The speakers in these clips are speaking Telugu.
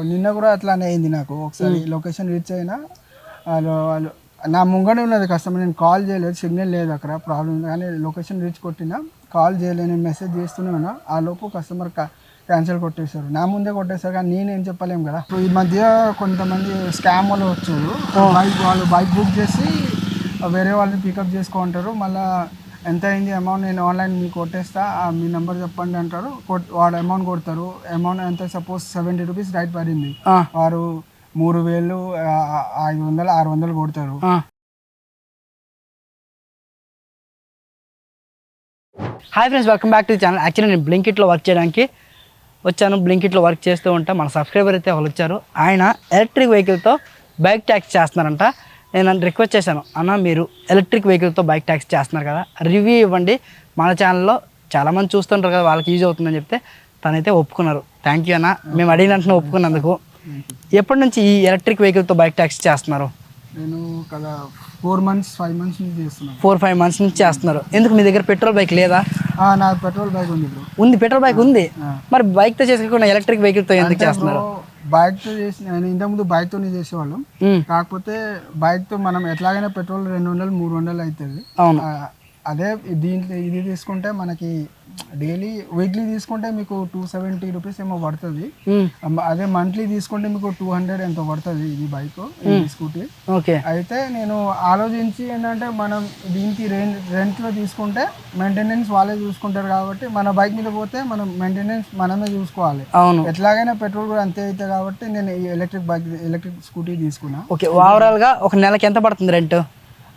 నిన్న కూడా అట్లానే అయింది నాకు. ఒకసారి లొకేషన్ రీచ్ అయినా వాళ్ళు నా ముంగనే ఉన్నది కస్టమర్, నేను కాల్ చేయలేదు, సిగ్నల్ లేదు అక్కడ, ప్రాబ్లం కానీ లొకేషన్ రీచ్ కొట్టినా కాల్ చేయలేదు, నేను మెసేజ్ చేస్తూనే ఉన్నా. ఆ లోపు కస్టమర్ క్యాన్సిల్ కొట్టేశారు, నా ముందే కొట్టేశారు. కానీ నేనేం చెప్పలేము కదా. ఈ మధ్య కొంతమంది స్కామ్ వాళ్ళు వచ్చారు, వాళ్ళు బైక్ బుక్ చేసి వేరే వాళ్ళని పికప్ చేసుకుంటారు. మళ్ళీ ఎంత అయింది అమౌంట్, నేను ఆన్లైన్ మీకు కొట్టేస్తా, మీ నెంబర్ చెప్పండి అంటారు. వాడు అమౌంట్ కొడతారు. అమౌంట్ ఎంత, సపోజ్ 70 రూపీస్ రైట్ పడింది, వారు 3000, 500, 600 కొడతారు. Hi friends, welcome back to the channel. Actually నేను బ్లింకిట్లో వర్క్ చేయడానికి వచ్చాను. బ్లింకిట్లో వర్క్ చేస్తూ ఉంటా. మన సబ్స్క్రైబర్ అయితే వాళ్ళు వచ్చారు. ఆయన ఎలక్ట్రిక్ వెహికల్తో బైక్ ట్యాక్సీ చేస్తున్నారంట. నేను రిక్వెస్ట్ చేశాను, అన్న మీరు ఎలక్ట్రిక్ వెహికల్తో బైక్ ట్యాక్సీ చేస్తున్నారు కదా, రివ్యూ ఇవ్వండి, మన ఛానల్లో చాలామంది చూస్తుంటారు కదా, వాళ్ళకి యూజ్ అవుతుందని చెప్తే తనైతే ఒప్పుకున్నారు. థ్యాంక్ యూ అన్న, మేము అడిగినట్టు ఒప్పుకున్నందుకు. ఎప్పటి నుంచి ఈ ఎలక్ట్రిక్ వెహికల్తో బైక్ ట్యాక్సీ చేస్తున్నారు? నేను కదా 4 months 5 months నుంచి చేస్తున్నాను. 4-5 months నుంచి చేస్తున్నారు. ఎందుకు మీ దగ్గర పెట్రోల్ బైక్ లేదా? నాకు పెట్రోల్ బైక్ ఉంది బ్రో. ఉంది, పెట్రోల్ బైక్ ఉంది. మరి బైక్తో చేసుకోకుండా ఎలక్ట్రిక్ వెహికల్తో ఎందుకు చేస్తున్నారు? బైక్తో చేసి నేను ఇంతకుముందు బైక్తోనే చేసేవాళ్ళం. కాకపోతే బైక్తో మనం ఎట్లాగైనా పెట్రోల్ 200 300 అవుతుంది. అదే దీంట్లో ఇది తీసుకుంటే మనకి డైలీ వీక్లీ తీసుకుంటే మీకు 270 రూపీస్ ఏమో పడుతుంది. అదే మంత్లీ తీసుకుంటే మీకు 200 ఎంతో పడుతుంది ఇది బైక్, ఈ స్కూటీ. అయితే నేను ఆలోచించి ఏంటంటే మనం దీనికి రెంట్లో తీసుకుంటే మెయింటెనెన్స్ వాళ్ళే చూసుకుంటారు కాబట్టి మన బైక్ మీద పోతే మనం మెయింటెనెన్స్ మనమే చూసుకోవాలి. ఎట్లాగైనా పెట్రోల్ కూడా అంతే అవుతుంది కాబట్టి నేను ఈ ఎలక్ట్రిక్ స్కూటీ తీసుకున్నా. ఓకే, ఓవరాల్ గా ఒక నెలకి ఎంత పడుతుంది రెంట్?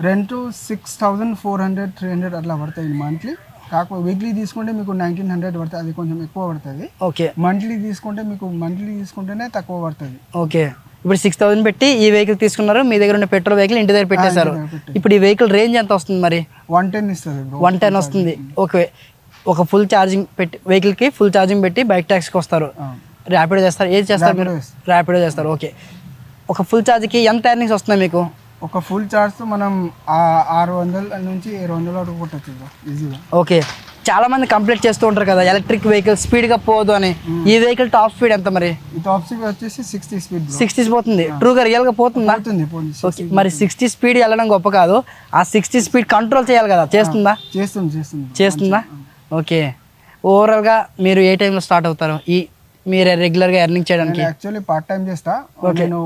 6400 300 అట్లా పడుతుంది మంత్లీ. కాకపోతే వీక్లీ తీసుకుంటే మీకు 1900 పడుతుంది, అది కొంచెం ఎక్కువ పడుతుంది. ఓకే, మంత్లీ తీసుకుంటేనే తక్కువ పడుతుంది. ఓకే, ఇప్పుడు 6000 పెట్టి ఈ వెహికల్ తీసుకున్నారు, మీ దగ్గర ఉన్న పెట్రోల్ వెహికల్ ఇంటి దగ్గర పెట్టేశారు. ఇప్పుడు ఈ వెహికల్ రేంజ్ ఎంత వస్తుంది మరి? 110 ఇస్తుంది. 110 వస్తుంది. ఓకే, ఒక ఫుల్ ఛార్జింగ్ పెట్టి వెహికల్కి ఫుల్ ఛార్జింగ్ పెట్టి బైక్ ట్యాక్సీకి వస్తారు, ర్యాపిడో చేస్తారు, ఏది చేస్తారు మీరు? ర్యాపిడో చేస్తారు. ఓకే, ఒక ఫుల్ ఛార్జ్కి ఎంత ఎర్నింగ్స్ వస్తుంది మీకు? ఒక ఫుల్ ఛార్జ్తో మనం 600 నుంచి 700 వరకు కొట్టచ్చు ఈజీగా. ఓకే, చాలా మంది కంప్లీట్ చేస్తూ ఉంటారు కదా ఎలక్ట్రిక్ వెహికల్ స్పీడ్గా పోదు అని. ఈ వెహికల్ టాప్ స్పీడ్ ఎంత మరి? ఈ టాప్ స్పీడ్ వచ్చేసి 60 స్పీడ్. 60 పోతుంది. ట్రూగా రియల్గా పోతుందా? ఓకే, మరి 60 స్పీడ్ వెళ్ళడం గొప్ప కాదు, ఆ 60 స్పీడ్ కంట్రోల్ చేయాలి కదా, చేస్తుందా? చేస్తుందా? ఓకే, ఓవరాల్గా మీరు ఏ టైంలో స్టార్ట్ అవుతారు మీరు రెగ్యులర్గా ఎర్నింగ్ చేయడానికి? యాక్చువల్లీ పార్ట్ టైం చేస్తా. నేను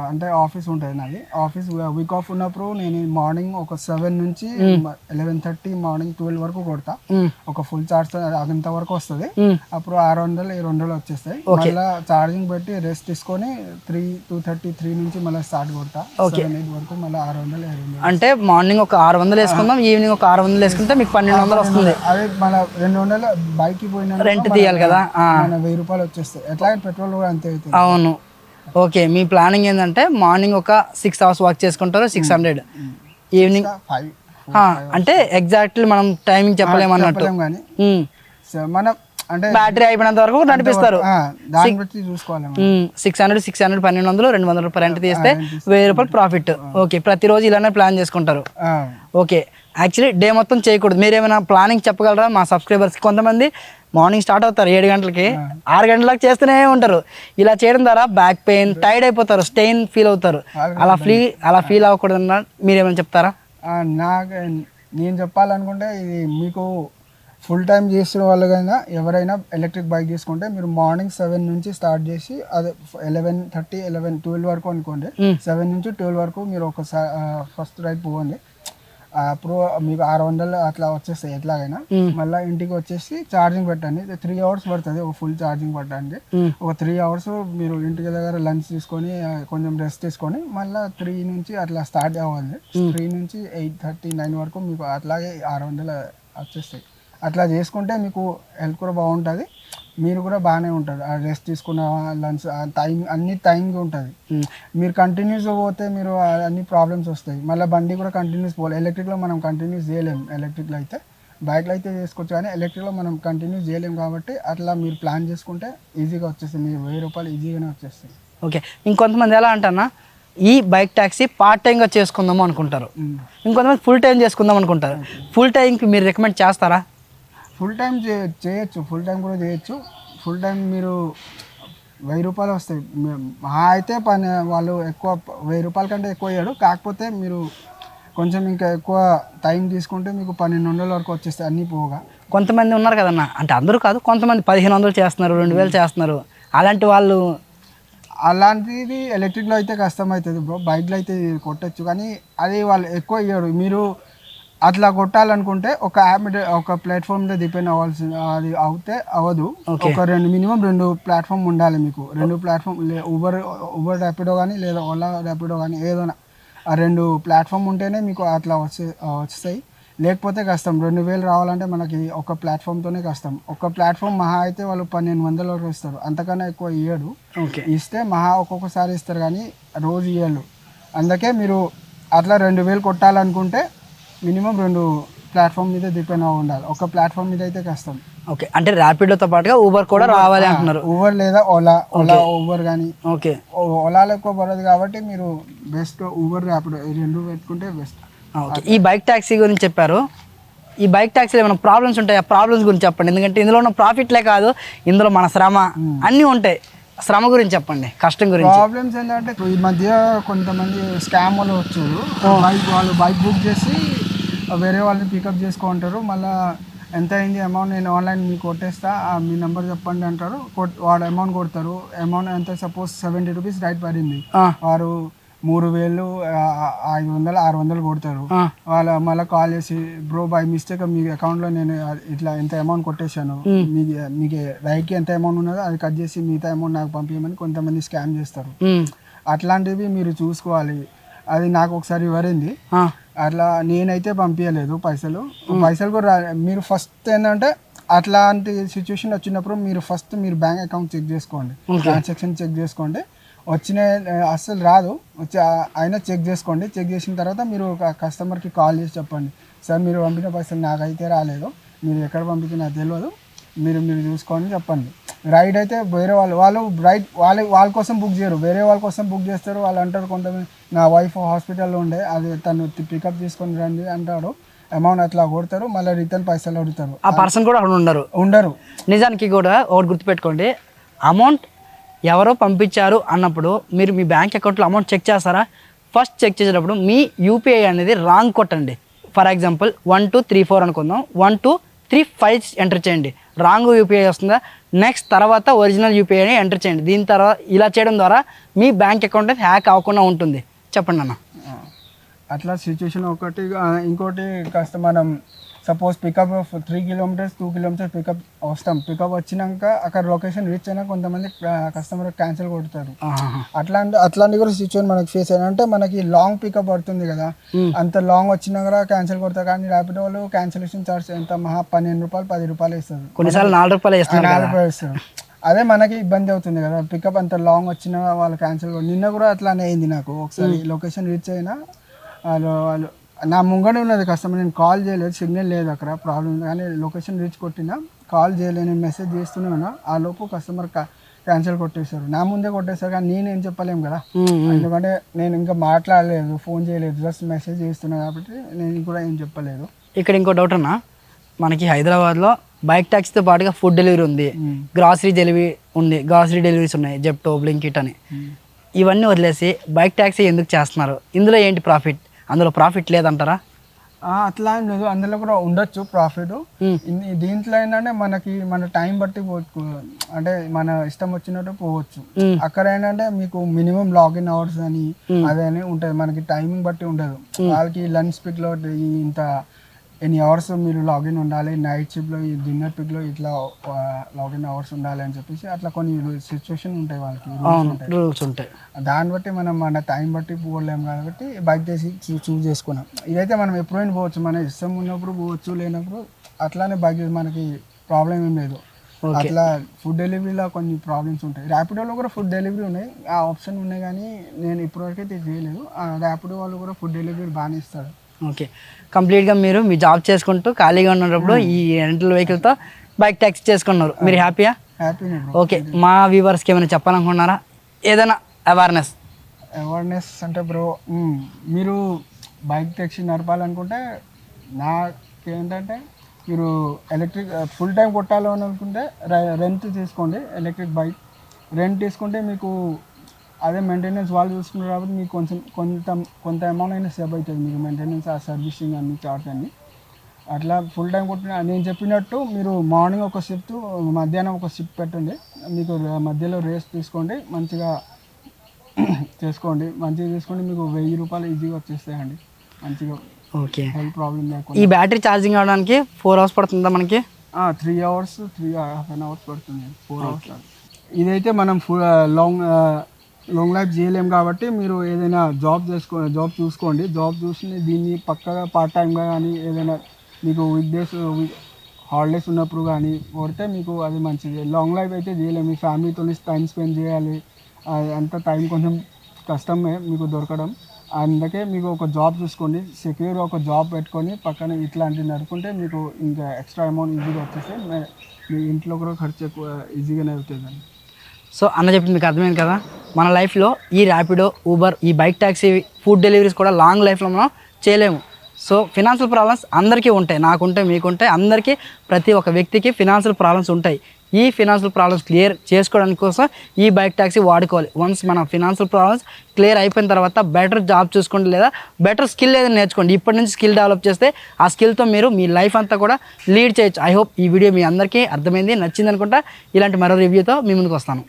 అంటే ఆఫీస్ ఉంటుంది నాది. ఆఫీస్ వీక్ ఆఫ్ ఉన్నప్పుడు నేను మార్నింగ్ ఒక 7 నుంచి 11:30 మార్నింగ్ 12 వరకు కొడతా. ఒక ఫుల్ ఛార్జ్ అంత వరకు వస్తుంది. అప్పుడు 600 700 వచ్చేస్తాయి. మళ్ళీ ఛార్జింగ్ పెట్టి రెస్ట్ తీసుకొని 2:33 నుంచి మళ్ళీ స్టార్ట్ కొడతా. 7 8 వరకు మళ్ళీ 600 700. అంటే మార్నింగ్ ఒక 600 వేసుకుందాం, ఈవినింగ్ ఒక 600 వేసుకుంటే మీకు 1200 వస్తుంది. అదే మన 200 బైక్ పోయినా రెంట్ తీయాలి కదా, 1000 రూపాయలు వచ్చేస్తాయి. ఎట్లా పెట్రోల్ కూడా అంతే అవుతుంది. అవును. ఓకే, మీ ప్లానింగ్ ఏంటంటే మార్నింగ్ ఒక 6 hours వర్క్ చేసుకుంటారు, 600. ఈవినింగ్ 5 అంటే ఎగ్జాక్ట్లీ మనం టైమింగ్ చెప్పలేము అన్నట్టు. మనం అంటే బ్యాటరీ అయిపోయినంత వరకు నడిపిస్తారు. 600 1200 200 రూపాయలు రెంట్ తీస్తే 1000 రూపాయలు ప్రాఫిట్. ఓకే, ప్రతిరోజు ఇలానే ప్లాన్ చేసుకుంటారు. ఓకే, యాక్చువల్లీ డే మొత్తం చేయకూడదు. మీరు ఏమైనా ప్లానింగ్ చెప్పగలరా మా సబ్స్క్రైబర్స్కి? కొంతమంది మార్నింగ్ స్టార్ట్ అవుతారు 7 గంటలకి, 6 గంటలకు చేస్తూనే ఉంటారు. ఇలా చేయడం ద్వారా బ్యాక్ పెయిన్, టైర్డ్ అయిపోతారు, స్టెయిన్ ఫీల్ అవుతారు. అలా ఫీల్ అవ్వకూడదన్నా మీరేమైనా చెప్తారా? నేను చెప్పాలనుకుంటే ఇది మీకు ఫుల్ టైం చేస్తున్న వాళ్ళకైనా ఎవరైనా ఎలక్ట్రిక్ బైక్ తీసుకుంటే మీరు మార్నింగ్ 7 నుంచి స్టార్ట్ చేసి అదే 11:30 12 వరకు అనుకోండి. 7 నుంచి 12 వరకు మీరు ఒకసారి ఫస్ట్ రైడ్ పోవండి. అప్పుడు మీకు 600 అట్లా వచ్చేస్తాయి ఎట్లాగైనా. మళ్ళీ ఇంటికి వచ్చేసి ఛార్జింగ్ పెట్టండి. 3 hours పడుతుంది ఒక ఫుల్ ఛార్జింగ్ పెట్టండి. ఒక 3 hours మీరు ఇంటికి దగ్గర లంచ్ తీసుకొని కొంచెం రెస్ట్ తీసుకొని మళ్ళీ 3 నుంచి అట్లా స్టార్ట్ అవ్వాలి. 3 నుంచి 8:30 9 వరకు మీకు అట్లాగే 600 వచ్చేస్తాయి. అట్లా చేసుకుంటే మీకు హెల్త్ కూడా బాగుంటుంది, మీరు కూడా బాగానే ఉంటారు. రెస్ట్ తీసుకున్న లంచ్ టైం అన్ని టైంకి ఉంటుంది. మీరు కంటిన్యూస్గా పోతే మీరు అన్ని ప్రాబ్లమ్స్ వస్తాయి. మళ్ళీ బండి కూడా కంటిన్యూస్ పోవాలి. ఎలక్ట్రిక్లో మనం కంటిన్యూస్ చేయలేము. ఎలక్ట్రిక్లో అయితే బైక్లో అయితే చేసుకోవచ్చు, కానీ ఎలక్ట్రిక్లో మనం కంటిన్యూస్ చేయలేము. కాబట్టి అట్లా మీరు ప్లాన్ చేసుకుంటే ఈజీగా వచ్చేస్తుంది. మీరు 1000 రూపాయలు ఈజీగానే వచ్చేస్తాయి. ఓకే, ఇంకొంతమంది ఎలా అంటన్నా ఈ బైక్ ట్యాక్సీ పార్ట్ టైంగా చేసుకుందాము అనుకుంటారు, ఇంకొంతమంది ఫుల్ టైం చేసుకుందాం అనుకుంటారు. ఫుల్ టైంకి మీరు రికమెండ్ చేస్తారా? ఫుల్ టైం చేయొచ్చు, ఫుల్ టైం కూడా చేయొచ్చు. ఫుల్ టైం మీరు రూపాయలు వస్తాయి. మహా అయితే వాళ్ళు ఎక్కువ 1000 రూపాయల కంటే ఎక్కువ ఇయ్యడు. కాకపోతే మీరు కొంచెం ఇంకా ఎక్కువ టైం తీసుకుంటే మీకు 1200 వరకు వచ్చేస్తాయి అన్నీ పోగా. కొంతమంది ఉన్నారు కదన్న, అంటే అందరూ కాదు, కొంతమంది 1500 చేస్తున్నారు, 2000 చేస్తున్నారు. అలాంటి వాళ్ళు అలాంటిది ఎలక్ట్రిక్లో అయితే కష్టం అవుతుంది బ్రో. బైక్లో అయితే కొట్టచ్చు, కానీ అది వాళ్ళు ఎక్కువ ఇయ్యరు. మీరు అట్లా కొట్టాలనుకుంటే ఒక యాప్ ఒక ప్లాట్ఫామ్ మీద డిపెండ్ అవ్వాల్సింది, అది అవుతే అవ్వదు. ఒక మినిమం 2 ప్లాట్ఫామ్ ఉండాలి మీకు. 2 ప్లాట్ఫామ్ ఊబర్ ర్యాపిడో కానీ లేదా ఓలా ర్యాపిడో కానీ ఏదైనా ఆ 2 ప్లాట్ఫామ్ ఉంటేనే మీకు అట్లా వస్తాయి. లేకపోతే కష్టం. 2000 రావాలంటే మనకి ఒక ప్లాట్ఫామ్తోనే కష్టం. ఒక ప్లాట్ఫామ్ మహా అయితే వాళ్ళు 1200 వరకు ఇస్తారు, అంతకన్నా ఎక్కువ ఇయ్యడు. ఇస్తే మహా ఒక్కొక్కసారి ఇస్తారు కానీ రోజు ఇయ్యరు. అందుకే మీరు అట్లా 2000 కొట్టాలనుకుంటే మినిమం 2 ప్లాట్ఫామ్ మీద డిపెండ్ అవ్వ ఉండాలి. ఒక ప్లాట్ఫామ్ మీద అయితే కష్టం. ఓకే, అంటే ర్యాపిడోతో పాటుగా ఊబర్ కూడా రావాలి అంటున్నారు. ఊబర్ లేదా ఓలా ఊబర్ కానీ. ఓకే, ఓలాలో ఎక్కువ పడదు కాబట్టి మీరు బెస్ట్ ఊబర్ ర్యాపిడో ఈ 2 పెట్టుకుంటే బెస్ట్. ఓకే, ఈ బైక్ ట్యాక్సీ గురించి చెప్పారు. ఈ బైక్ ట్యాక్సీలో ఏమైనా ప్రాబ్లమ్స్ ఉంటాయి? ఆ ప్రాబ్లమ్స్ గురించి చెప్పండి. ఎందుకంటే ఇందులో ఉన్న ప్రాఫిట్లే కాదు, ఇందులో మన శ్రమ అన్నీ ఉంటాయి. శ్రమ గురించి చెప్పండి, కష్టం గురించి. ప్రాబ్లమ్స్ ఏంటంటే ఈ మధ్య కొంతమంది స్కామ్ వాళ్ళు వచ్చారు. వాళ్ళు బైక్ బుక్ చేసి వేరే వాళ్ళని పికప్ చేసుకుంటారు. మళ్ళీ ఎంత అయింది అమౌంట్ నేను ఆన్లైన్ మీకు కొట్టేస్తా, మీ నెంబర్ చెప్పండి అంటారు. వాడు అమౌంట్ కొడతారు. అమౌంట్ ఎంత సపోజ్ 70 రూపీస్ రైట్ పడింది, వారు 3000 500 600 కొడతారు. వాళ్ళ మళ్ళీ కాల్ చేసి బ్రో బై మిస్టేక్ మీ అకౌంట్లో నేను ఇట్లా ఎంత అమౌంట్ కొట్టేశాను, మీకు రైట్కి ఎంత అమౌంట్ ఉన్నదో అది కట్ చేసి మిగతా అమౌంట్ నాకు పంపించమని కొంతమంది స్కామ్ చేస్తారు. అట్లాంటివి మీరు చూసుకోవాలి. అది నాకు ఒకసారి ఇవ్వరింది. అట్లా నేనైతే పంపించలేదు పైసలు కూడా మీరు ఫస్ట్ ఏంటంటే అట్లాంటి సిచ్యువేషన్ వచ్చినప్పుడు మీరు ఫస్ట్ మీరు బ్యాంక్ అకౌంట్ చెక్ చేసుకోండి, ట్రాన్సాక్షన్ చెక్ చేసుకోండి. వచ్చిన అస్సలు రాదు, అయినా చెక్ చేసుకోండి. చెక్ చేసిన తర్వాత మీరు కస్టమర్కి కాల్ చేసి చెప్పండి, సార్ మీరు పంపిన పైసలు నాకైతే రాలేదు, మీరు ఎక్కడ పంపించినా నాకు తెలియదు, మీరు చూసుకోండి చెప్పండి. రైడ్ అయితే వేరే వాళ్ళు రైడ్ వాళ్ళ కోసం బుక్ చేయరు, వేరే వాళ్ళ కోసం బుక్ చేస్తారు. వాళ్ళు అంటారు కొంతమంది నా వైఫ్ హాస్పిటల్లో ఉండే, అది తను పికప్ తీసుకొని రండి అంటాడు. అమౌంట్ అట్లా కొడతారు, మళ్ళీ రిటర్న్ పైసలు అడుగుతారు. ఆ పర్సన్ కూడా ఉండరు. నిజానికి కూడా ఒకటి గుర్తుపెట్టుకోండి, అమౌంట్ ఎవరో పంపించారు అన్నప్పుడు మీరు మీ బ్యాంక్ అకౌంట్లో అమౌంట్ చెక్ చేస్తారా? ఫస్ట్ చెక్ చేసేటప్పుడు మీ యూపీఐ అనేది రాంగ్ కొట్టండి. ఫర్ ఎగ్జాంపుల్ 1234 అనుకుందాం, 1235 ఎంటర్ చేయండి, రాంగ్ యూపీఐ వస్తుందా? నెక్స్ట్ తర్వాత ఒరిజినల్ యూపీఐని ఎంటర్ చేయండి. దీని తర్వాత ఇలా చేయడం ద్వారా మీ బ్యాంక్ అకౌంట్ హ్యాక్ అవ్వకుండా ఉంటుంది. చెప్పండి అన్న. అట్లా సిచ్యువేషన్ ఒకటి. ఇంకోటి కాస్త మనం suppose pickup 3 kilometres 2 kilometres pickup వస్తాం. పికప్ వచ్చినాక అక్కడ లొకేషన్ రీచ్ అయినా కొంతమంది కస్టమర్ క్యాన్సిల్ కొడతారు. అట్లాంటి కూడా సిచ్యువేషన్ మనకి ఫేస్ అయినా అంటే మనకి లాంగ్ పికప్ పడుతుంది కదా, అంత లాంగ్ వచ్చినా కూడా క్యాన్సిల్ కొడతారు. కానీ ర్యాపిడో వాళ్ళు క్యాన్సిలేషన్ చార్జ్ ఎంత మహా 12 రూపాయలు 10 రూపాయలు ఇస్తారు, కొన్నిసార్లు 4 రూపాయలు ఇస్తారు. అదే మనకి ఇబ్బంది అవుతుంది కదా, పికప్ అంత లాంగ్ వచ్చినా వాళ్ళు క్యాన్సిల్. నిన్న కూడా అట్లానే అయింది నాకు. ఒకసారి లొకేషన్ రీచ్ అయినా వాళ్ళు నా ముంగనే ఉన్నది కస్టమర్, నేను కాల్ చేయలేదు, సిగ్నల్ లేదు అక్కడ, ప్రాబ్లం. కానీ లొకేషన్ రీచ్ కొట్టినా కాల్ చేయలేదు, నేను మెసేజ్ చేస్తూనే ఉన్నా. ఆ లోపు కస్టమర్ క్యాన్సిల్ కొట్టేశారు, నా ముందే కొట్టేశారు. కానీ నేనేం చెప్పలేము కదా, ఎందుకంటే నేను ఇంకా మాట్లాడలేదు, ఫోన్ చేయలేదు, జస్ట్ మెసేజ్ చేస్తున్నా కాబట్టి నేను కూడా ఏం చెప్పలేదు. ఇక్కడ ఇంకో డౌట్ అన్నా, మనకి హైదరాబాద్లో బైక్ ట్యాక్సీతో పాటుగా ఫుడ్ డెలివరీ ఉంది, గ్రాసరీ డెలివరీ ఉంది, గ్రాసరీ డెలివరీస్ ఉన్నాయి, జెప్టో, బ్లింకిట్ అని. ఇవన్నీ వదిలేసి బైక్ ట్యాక్సీ ఎందుకు చేస్తున్నారు? ఇందులో ఏంటి ప్రాఫిట్? అందులో ప్రాఫిట్ లేదంటారా? అట్లా ఏం లేదు, అందులో కూడా ఉండొచ్చు ప్రాఫిట్. దీంట్లో ఏంటంటే మనకి మన టైం బట్టి అంటే మన ఇష్టం వచ్చినట్టు పోవచ్చు. అక్కడ ఏంటంటే మీకు మినిమం లాగిన్ అవర్స్ అని అదే ఉంటుంది, మనకి టైమింగ్ బట్టి ఉండదు. వాళ్ళకి లంచ్ పిక్లో ఇంత ఎన్ని అవర్స్ మీరు లాగిన్ ఉండాలి, నైట్ షిఫ్ట్లో ఈ డిన్నర్ పిక్లో ఇట్లా లాగిన్ అవర్స్ ఉండాలి అని చెప్పేసి అట్లా కొన్ని సిచ్యువేషన్ ఉంటాయి, వాళ్ళకి రూల్స్ ఉంటాయి. దాన్ని బట్టి మనం మన టైం బట్టి పోలేము కాబట్టి బైక్ చేసి చూస్ చేసుకున్నాం. ఇదైతే మనం ఎప్పుడైనా పోవచ్చు, మన ఇష్టం ఉన్నప్పుడు పోవచ్చు, లేనప్పుడు అట్లానే బైక్ మనకి ప్రాబ్లం ఏం లేదు. అట్లా ఫుడ్ డెలివరీలో కొన్ని ప్రాబ్లమ్స్ ఉంటాయి. ర్యాపిడోలో కూడా ఫుడ్ డెలివరీ ఉన్నాయి, ఆ ఆప్షన్ ఉన్నాయి, కానీ నేను ఇప్పటివరకు అయితే చేయలేదు. ర్యాపిడో వాళ్ళు కూడా ఫుడ్ డెలివరీ బాగానే ఇస్తారు. ఓకే, కంప్లీట్గా మీరు మీ జాబ్ చేసుకుంటూ ఖాళీగా ఉన్నప్పుడు ఈ రెంటల్ వెహికల్తో బైక్ ట్యాక్సీ చేసుకున్నారు, మీరు హ్యాపీయా? హ్యాపీనే. ఓకే, మా వ్యూవర్స్కి ఏమైనా చెప్పాలనుకున్నారా? ఏదైనా అవేర్నెస్ అంటే బ్రో, మీరు బైక్ ట్యాక్సీ నడపాలనుకుంటే నాకేంటంటే మీరు ఎలక్ట్రిక్ ఫుల్ టైం కొట్టాలని అనుకుంటే రెంట్ తీసుకోండి ఎలక్ట్రిక్ బైక్. రెంట్ తీసుకుంటే మీకు అదే మెయింటెనెన్స్ వాళ్ళు చూసుకున్నారు కాబట్టి మీకు కొంత అమౌంట్ అయినా సేవ్ అవుతుంది మీకు మెయింటెనెన్స్ ఆ సర్వీసింగ్ అన్ని చార్జ్ అన్ని. అట్లా ఫుల్ టైం కొట్టిన నేను చెప్పినట్టు మీరు మార్నింగ్ ఒక షిఫ్ట్ మధ్యాహ్నం ఒక షిఫ్ట్ పెట్టండి. మీకు మధ్యలో రేస్ట్ తీసుకోండి, మంచిగా చేసుకోండి, మంచిగా తీసుకోండి. మీకు 1000 రూపాయలు ఈజీగా వచ్చేస్తాయండి మంచిగా. ఓకే. హెల్త్ ప్రాబ్లం లేకుండా. ఈ బ్యాటరీ ఛార్జింగ్ అవడానికి 4 hours పడుతుందా మనకి? 3 hours 3.5 hours పడుతుంది, 4 hours. ఇదైతే మనం లాంగ్ లైఫ్ చేయలేం కాబట్టి మీరు ఏదైనా జాబ్ చూసుకోండి. జాబ్ చూసి దీన్ని పక్కగా పార్ట్ టైంగా కానీ ఏదైనా మీకు హాలిడేస్ ఉన్నప్పుడు కానీ కొడితే మీకు అది మంచిది. లాంగ్ లైఫ్ అయితే చేయలేము, మీ ఫ్యామిలీతో టైం స్పెండ్ చేయాలి, అంత టైం కొంచెం కష్టమే మీకు దొరకడం. అందుకే మీకు ఒక జాబ్ చూసుకోండి, సెక్యూర్ ఒక జాబ్ పెట్టుకొని పక్కన ఇట్లాంటివి నడుపుకుంటే మీకు ఇంకా ఎక్స్ట్రా అమౌంట్ ఈజీగా వచ్చేస్తే మీ ఇంట్లో కూడా ఖర్చు ఎక్కువ ఈజీగానే అవుతుందండి. సో అన్న చెప్పింది మీకు అర్థమైంది కదా. మన లైఫ్లో ఈ ర్యాపిడో, ఊబర్, ఈ బైక్ ట్యాక్సీ, ఫుడ్ డెలివరీస్ కూడా లాంగ్ లైఫ్లో మనం చేయలేము. సో ఫినాన్షియల్ ప్రాబ్లమ్స్ అందరికీ ఉంటాయి, నాకుంటాయి, మీకుంటాయి, అందరికీ ప్రతి ఒక్క వ్యక్తికి ఫినాన్షియల్ ప్రాబ్లమ్స్ ఉంటాయి. ఈ ఫినాన్షియల్ ప్రాబ్లమ్స్ క్లియర్ చేసుకోవడానికి కోసం ఈ బైక్ ట్యాక్సీ వాడుకోవాలి. వన్స్ మన ఫినాన్షియల్ ప్రాబ్లమ్స్ క్లియర్ అయిపోయిన తర్వాత బెటర్ జాబ్ చూసుకోండి, లేదా బెటర్ స్కిల్ ఏదైనా నేర్చుకోండి. ఇప్పటి నుంచి స్కిల్ డెవలప్ చేస్తే ఆ స్కిల్తో మీరు మీ లైఫ్ అంతా కూడా లీడ్ చేయొచ్చు. ఐ హోప్ ఈ వీడియో మీ అందరికీ అర్థమైంది, నచ్చింది అనుకుంటా. ఇలాంటి మరో రివ్యూతో మీ ముందుకు వస్తాను.